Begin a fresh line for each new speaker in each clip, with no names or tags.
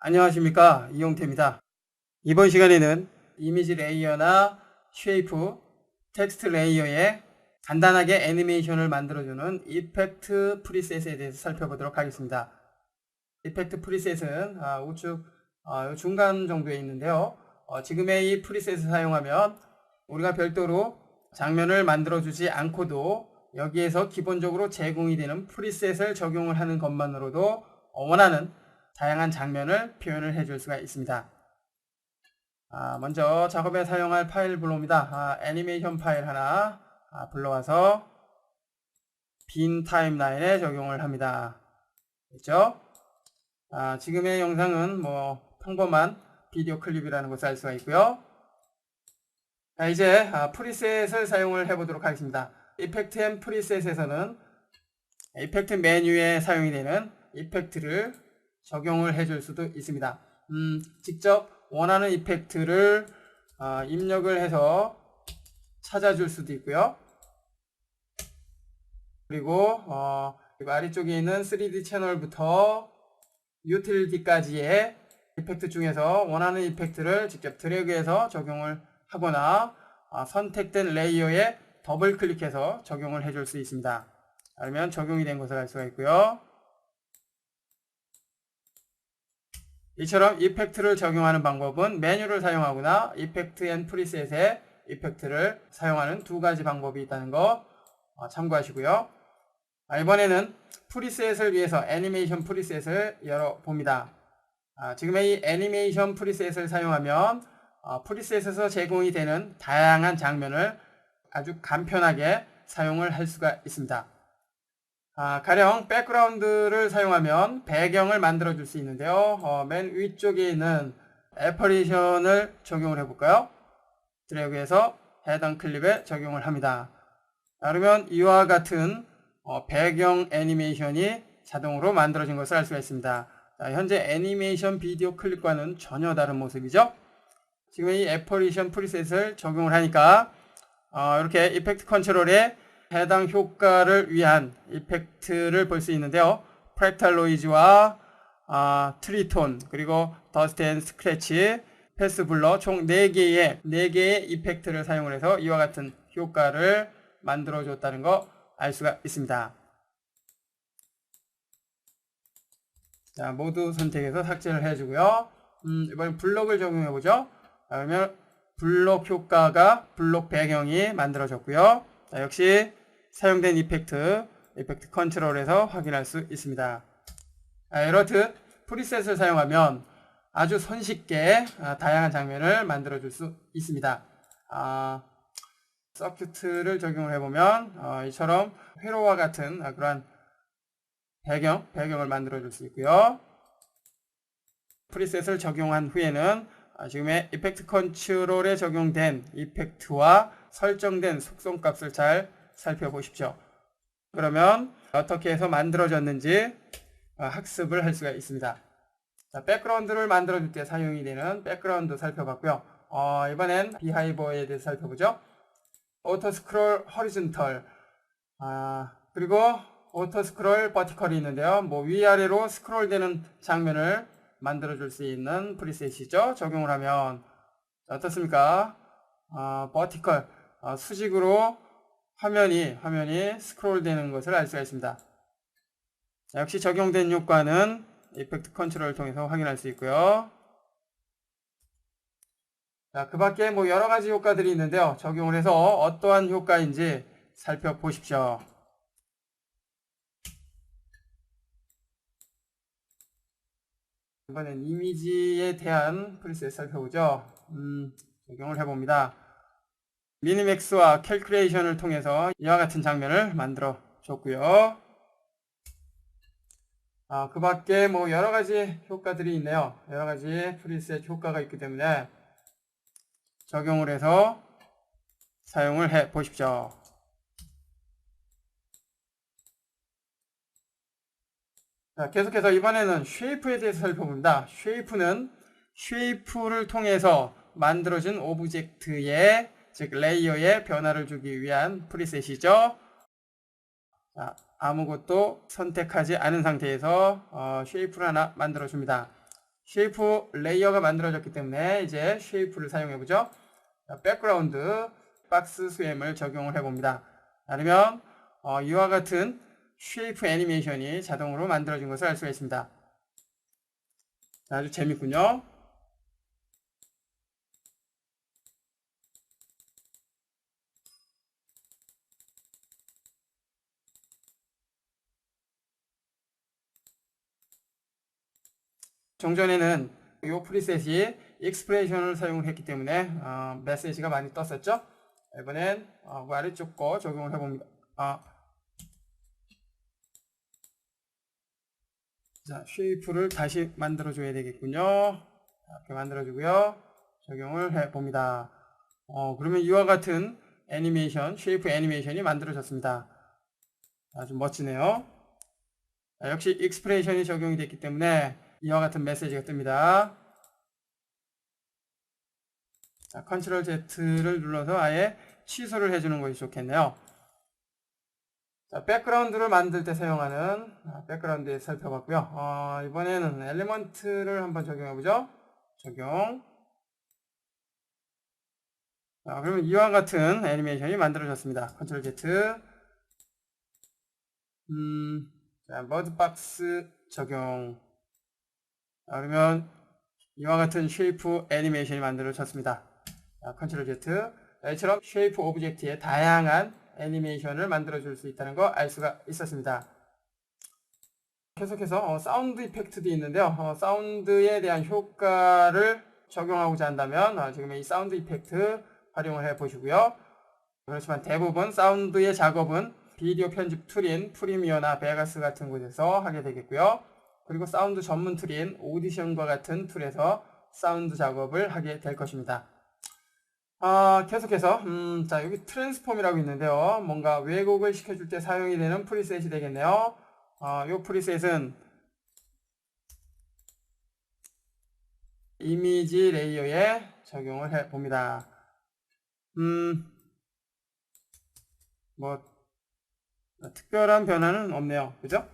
안녕하십니까, 이용태입니다. 이번 시간에는 이미지 레이어나 쉐이프, 텍스트 레이어에 간단하게 애니메이션을 만들어주는 이펙트 프리셋에 대해서 살펴보도록 하겠습니다. 이펙트 프리셋은 우측 중간 정도에 있는데요. 지금의 이 프리셋을 사용하면 우리가 별도로 장면을 만들어주지 않고도 여기에서 기본적으로 제공이 되는 프리셋을 적용을 하는 것만으로도 원하는 다양한 장면을 표현을 해줄 수가 있습니다. 먼저 작업에 사용할 파일 불러옵니다. 애니메이션 파일 하나 불러와서 빈 타임라인에 적용을 합니다. 됐죠? 지금의 영상은 평범한 비디오 클립이라는 것을 알 수가 있고요. 이제 프리셋을 사용을 해보도록 하겠습니다. 이펙트 앤 프리셋에서는 이펙트 메뉴에 사용이 되는 이펙트를 적용을 해줄 수도 있습니다. 직접 원하는 이펙트를 입력을 해서 찾아줄 수도 있고요. 그리고 아래쪽에 있는 3D 채널부터 유틸리티까지의 이펙트 중에서 원하는 이펙트를 직접 드래그해서 적용을 하거나 선택된 레이어에 더블 클릭해서 적용을 해줄 수 있습니다. 그러면 적용이 된 것을 알 수가 있고요. 이처럼 이펙트를 적용하는 방법은 메뉴를 사용하거나 이펙트 앤 프리셋에 이펙트를 사용하는 두 가지 방법이 있다는 거 참고하시고요. 이번에는 프리셋을 위해서 애니메이션 프리셋을 열어봅니다. 지금의 이 애니메이션 프리셋을 사용하면 프리셋에서 제공이 되는 다양한 장면을 아주 간편하게 사용을 할 수가 있습니다. 가령 백그라운드를 사용하면 배경을 만들어 줄 수 있는데요. 맨 위쪽에 있는 애퍼레이션을 적용을 해볼까요? 드래그해서 해당 클립에 적용을 합니다. 그러면 이와 같은 배경 애니메이션이 자동으로 만들어진 것을 알 수가 있습니다. 현재 애니메이션 비디오 클립과는 전혀 다른 모습이죠. 지금 이 애퍼레이션 프리셋을 적용을 하니까 이렇게 이펙트 컨트롤에 해당 효과를 위한 이펙트를 볼 수 있는데요. 프랙탈 노이즈와 트리톤, 그리고 더스트 앤 스크래치, 패스 블러 총 4개의 이펙트를 사용을 해서 이와 같은 효과를 만들어 줬다는 거 알 수가 있습니다. 자, 모두 선택해서 삭제를 해주고요. 이번엔 블록을 적용해 보죠. 그러면 블록 효과가 블록 배경이 만들어졌고요. 역시 사용된 이펙트 컨트롤에서 확인할 수 있습니다. 이렇듯 프리셋을 사용하면 아주 손쉽게 다양한 장면을 만들어 줄 수 있습니다. 서큐트를 적용을 해보면 이처럼 회로와 같은 그러한 배경을 만들어 줄 수 있고요. 프리셋을 적용한 후에는 지금의 이펙트 컨트롤에 적용된 이펙트와 설정된 속성값을 잘 살펴보십시오. 그러면 어떻게 해서 만들어졌는지 학습을 할 수가 있습니다. 자, 백그라운드를 만들어줄 때 사용이 되는 백그라운드 살펴봤고요. 이번엔 비하이버에 대해서 살펴보죠. 오토 스크롤 허리즌털 그리고 오토 스크롤 버티컬이 있는데요. 위아래로 스크롤되는 장면을 만들어줄 수 있는 프리셋이죠. 적용을 하면 어떻습니까? 버티컬 수직으로 화면이 스크롤되는 것을 알 수가 있습니다. 자, 역시 적용된 효과는 이펙트 컨트롤을 통해서 확인할 수 있고요. 자, 그 밖에 여러 가지 효과들이 있는데요. 적용을 해서 어떠한 효과인지 살펴보십시오. 이번엔 이미지에 대한 프리셋 살펴보죠. 적용을 해봅니다. 미니맥스와 캘큘레이션을 통해서 이와 같은 장면을 만들어 줬고요. 그 밖에 여러 가지 효과들이 있네요. 여러 가지 프리셋 효과가 있기 때문에 적용을 해서 사용을 해 보십시오. 자, 계속해서 이번에는 쉐이프에 대해서 살펴봅니다. 쉐이프를 통해서 만들어진 오브젝트의 즉 레이어에 변화를 주기 위한 프리셋이죠. 자, 아무것도 선택하지 않은 상태에서 쉐이프를 하나 만들어 줍니다. 쉐이프 레이어가 만들어졌기 때문에 이제 쉐이프를 사용해보죠. 백그라운드 박스 수엠을 적용을 해봅니다. 아니면 이와 같은 쉐이프 애니메이션이 자동으로 만들어진 것을 알 수가 있습니다. 아주 재밌군요. 종전에는 이 프리셋이 익스프레션을 사용을 했기 때문에 메시지가 많이 떴었죠. 이번엔 그 아래쪽 거 적용을 해봅니다. 자, 쉐이프를 다시 만들어 줘야 되겠군요. 이렇게 만들어 주고요. 적용을 해 봅니다. 그러면 이와 같은 애니메이션, 쉐이프 애니메이션이 만들어졌습니다. 아주 멋지네요. 역시 익스프레션이 적용이 됐기 때문에 이와 같은 메시지가 뜹니다. 자, 컨트롤 Z를 눌러서 아예 취소를 해주는 것이 좋겠네요. 자, 백그라운드를 만들 때 사용하는 백그라운드에 살펴봤고요. 이번에는 엘리먼트를 한번 적용해보죠. 적용. 그러면 이와 같은 애니메이션이 만들어졌습니다. 컨트롤 Z. 자, 머드박스 적용. 그러면 이와 같은 쉐이프 애니메이션이 만들어졌습니다. 컨트롤 Z. 이처럼 쉐이프 오브젝트에 다양한 애니메이션을 만들어 줄 수 있다는 거 알 수가 있었습니다. 계속해서 사운드 이펙트도 있는데요. 사운드에 대한 효과를 적용하고자 한다면 지금 이 사운드 이펙트 활용을 해 보시고요. 그렇지만 대부분 사운드의 작업은 비디오 편집 툴인 프리미어나 베가스 같은 곳에서 하게 되겠고요. 그리고 사운드 전문 툴인 오디션과 같은 툴에서 사운드 작업을 하게 될 것입니다. 계속해서 자, 여기 트랜스폼이라고 있는데요. 뭔가 왜곡을 시켜줄 때 사용이 되는 프리셋이 되겠네요. 이 프리셋은 이미지 레이어에 적용을 해 봅니다. 뭐 특별한 변화는 없네요. 그죠?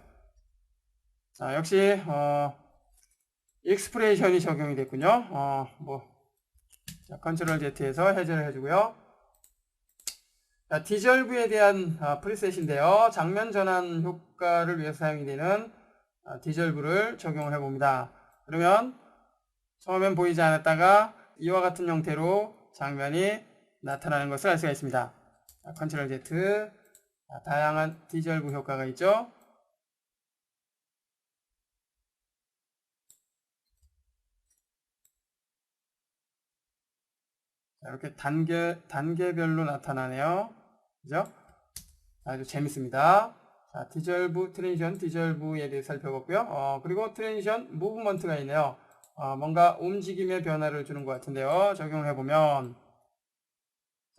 자, 역시 익스프레션이 적용이 됐군요. 자, 컨트롤 Z에서 해제를 해주고요. 자, 디졸브에 대한 프리셋인데요. 장면 전환 효과를 위해서 사용이 되는 디졸브를 적용을 해봅니다. 그러면 처음엔 보이지 않았다가 이와 같은 형태로 장면이 나타나는 것을 알 수가 있습니다. 컨트롤 Z. 다양한 디졸브 효과가 있죠. 이렇게 단계별로 나타나네요. 그죠? 아주 재밌습니다. 자, 디졸브, 트랜지션, 디졸브에 대해 살펴봤고요. 그리고 트랜지션, 무브먼트가 있네요. 뭔가 움직임의 변화를 주는 것 같은데요. 적용해보면,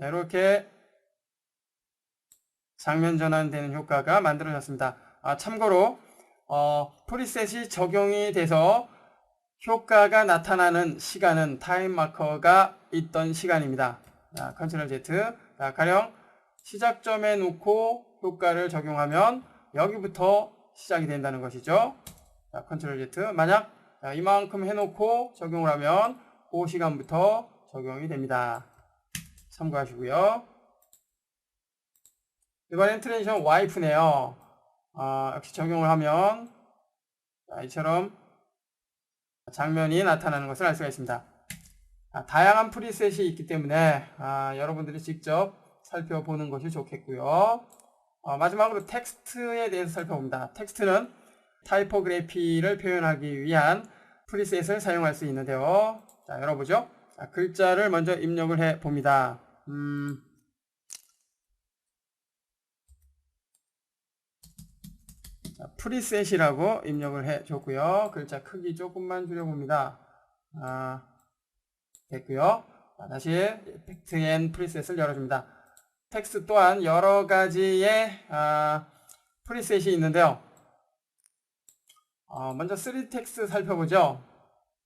자, 이렇게 장면 전환되는 효과가 만들어졌습니다. 참고로, 프리셋이 적용이 돼서 효과가 나타나는 시간은 타임 마커가 있던 시간입니다. 자, 컨트롤 Z. 자, 가령 시작점에 놓고 효과를 적용하면 여기부터 시작이 된다는 것이죠. 자, 컨트롤 Z. 만약 이만큼 해놓고 적용을 하면 그 시간부터 적용이 됩니다. 참고하시고요. 이번엔 트랜지션 와이프네요. 역시 적용을 하면 이처럼 장면이 나타나는 것을 알 수가 있습니다. 다양한 프리셋이 있기 때문에 여러분들이 직접 살펴보는 것이 좋겠고요. 마지막으로 텍스트에 대해서 살펴봅니다. 텍스트는 타이포그래피를 표현하기 위한 프리셋을 사용할 수 있는데요. 자, 열어보죠. 자, 글자를 먼저 입력을 해 봅니다. 프리셋이라고 입력을 해 줬고요. 글자 크기 조금만 줄여봅니다. 됐고요. 다시 이펙트 앤 프리셋을 열어줍니다. 텍스트 또한 여러 가지의 프리셋이 있는데요. 먼저 3텍스트 살펴보죠.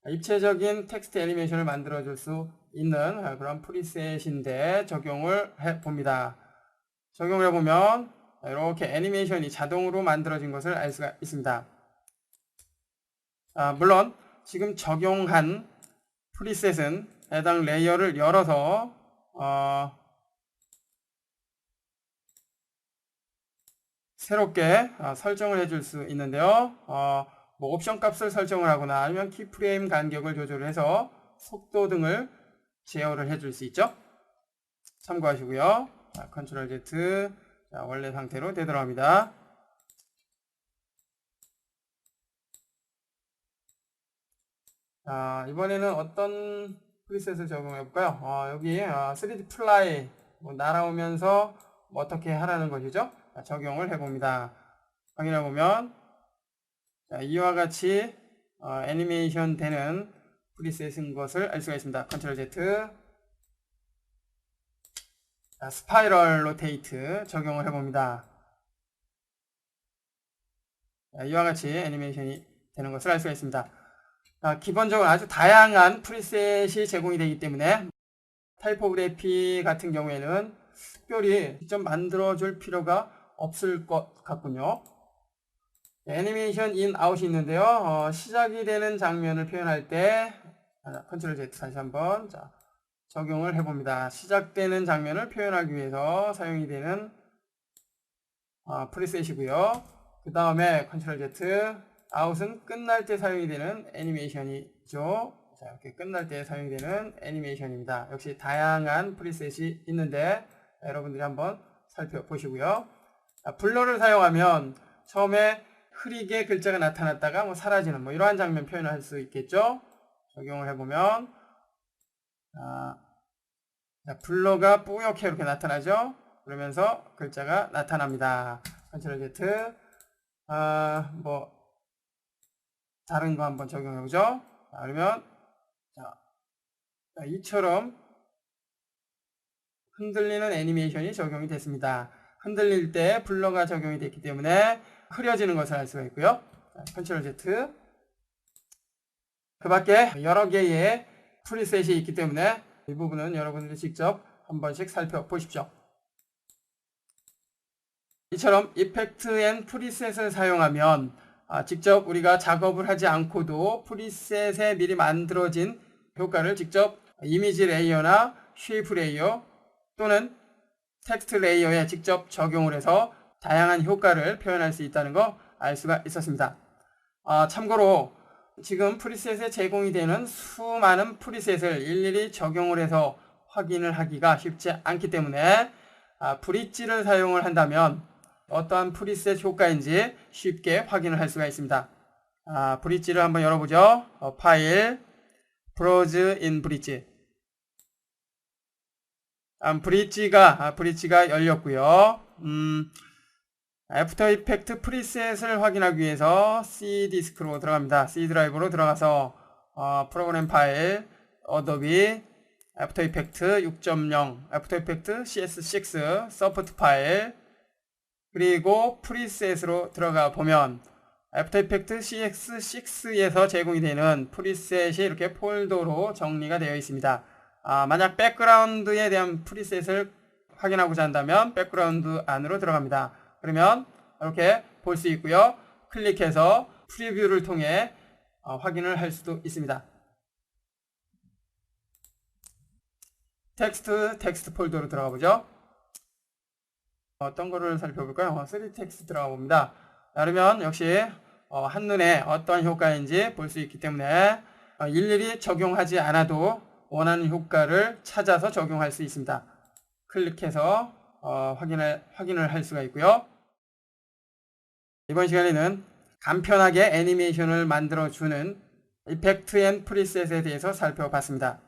입체적인 텍스트 애니메이션을 만들어 줄 수 있는 그런 프리셋인데 적용을 해 봅니다. 적용을 해보면 이렇게 애니메이션이 자동으로 만들어진 것을 알 수가 있습니다. 물론 지금 적용한 프리셋은 해당 레이어를 열어서 새롭게 설정을 해줄 수 있는데요. 뭐 옵션 값을 설정을 하거나 아니면 키프레임 간격을 조절을 해서 속도 등을 제어를 해줄 수 있죠. 참고하시고요. 자, 컨트롤 Z. 자, 원래 상태로 되도록 합니다. 자, 이번에는 어떤 프리셋을 적용해 볼까요? 여기 3D 플라이 날아오면서 어떻게 하라는 것이죠? 자, 적용을 해봅니다. 확인해 보면 이와 같이 애니메이션 되는 프리셋인 것을 알 수가 있습니다. 컨트롤 Z. 자, 스파이럴 로테이트 적용을 해봅니다. 자, 이와 같이 애니메이션이 되는 것을 알 수가 있습니다. 기본적으로 아주 다양한 프리셋이 제공이 되기 때문에 타이포그래피 같은 경우에는 특별히 직접 만들어줄 필요가 없을 것 같군요. 애니메이션 인, 아웃이 있는데요. 시작이 되는 장면을 표현할 때 컨트롤 Z 다시 한번 적용을 해봅니다. 시작되는 장면을 표현하기 위해서 사용이 되는 프리셋이고요. 그 다음에 컨트롤 Z, 아웃은 끝날 때 사용이 되는 애니메이션이죠. 자, 이렇게 끝날 때 사용이 되는 애니메이션입니다. 역시 다양한 프리셋이 있는데 여러분들이 한번 살펴보시고요. 블러를 사용하면 처음에 흐리게 글자가 나타났다가 사라지는 이러한 장면 표현을 할 수 있겠죠. 적용을 해보면 블러가 뿌옇게 이렇게 나타나죠. 그러면서 글자가 나타납니다. 컨트롤 Z. 다른 거 한번 적용해보죠. 그러면 이처럼 흔들리는 애니메이션이 적용이 됐습니다. 흔들릴 때 블러가 적용이 됐기 때문에 흐려지는 것을 알 수가 있고요. 컨트롤 Z. 그 밖에 여러 개의 프리셋이 있기 때문에 이 부분은 여러분들이 직접 한 번씩 살펴보십시오. 이처럼 이펙트 앤 프리셋을 사용하면 직접 우리가 작업을 하지 않고도 프리셋에 미리 만들어진 효과를 직접 이미지 레이어나 쉐이프 레이어 또는 텍스트 레이어에 직접 적용을 해서 다양한 효과를 표현할 수 있다는 거 알 수가 있었습니다. 참고로 지금 프리셋에 제공이 되는 수많은 프리셋을 일일이 적용을 해서 확인을 하기가 쉽지 않기 때문에 브릿지를 사용을 한다면 어떠한 프리셋 효과인지 쉽게 확인을 할 수가 있습니다. 브릿지를 한번 열어보죠. 파일, 브로즈 인 브릿지. 브릿지가 열렸고요. 애프터 이펙트 프리셋을 확인하기 위해서 C 디스크로 들어갑니다. C 드라이브로 들어가서 프로그램 파일, 어도비, 애프터 이펙트 6.0, 애프터 이펙트 CS6, 서포트 파일, 그리고 프리셋으로 들어가 보면 애프터 이펙트 CS6에서 제공이 되는 프리셋이 이렇게 폴더로 정리가 되어 있습니다. 만약 백그라운드에 대한 프리셋을 확인하고자 한다면 백그라운드 안으로 들어갑니다. 그러면 이렇게 볼 수 있고요. 클릭해서 프리뷰를 통해 확인을 할 수도 있습니다. 텍스트 폴더로 들어가 보죠. 어떤 거를 살펴볼까요? 3D 텍스트 들어가 봅니다. 그러면 역시 한눈에 어떤 효과인지 볼 수 있기 때문에 일일이 적용하지 않아도 원하는 효과를 찾아서 적용할 수 있습니다. 클릭해서 확인을 할 수가 있고요. 이번 시간에는 간편하게 애니메이션을 만들어주는 이펙트 앤 프리셋에 대해서 살펴봤습니다.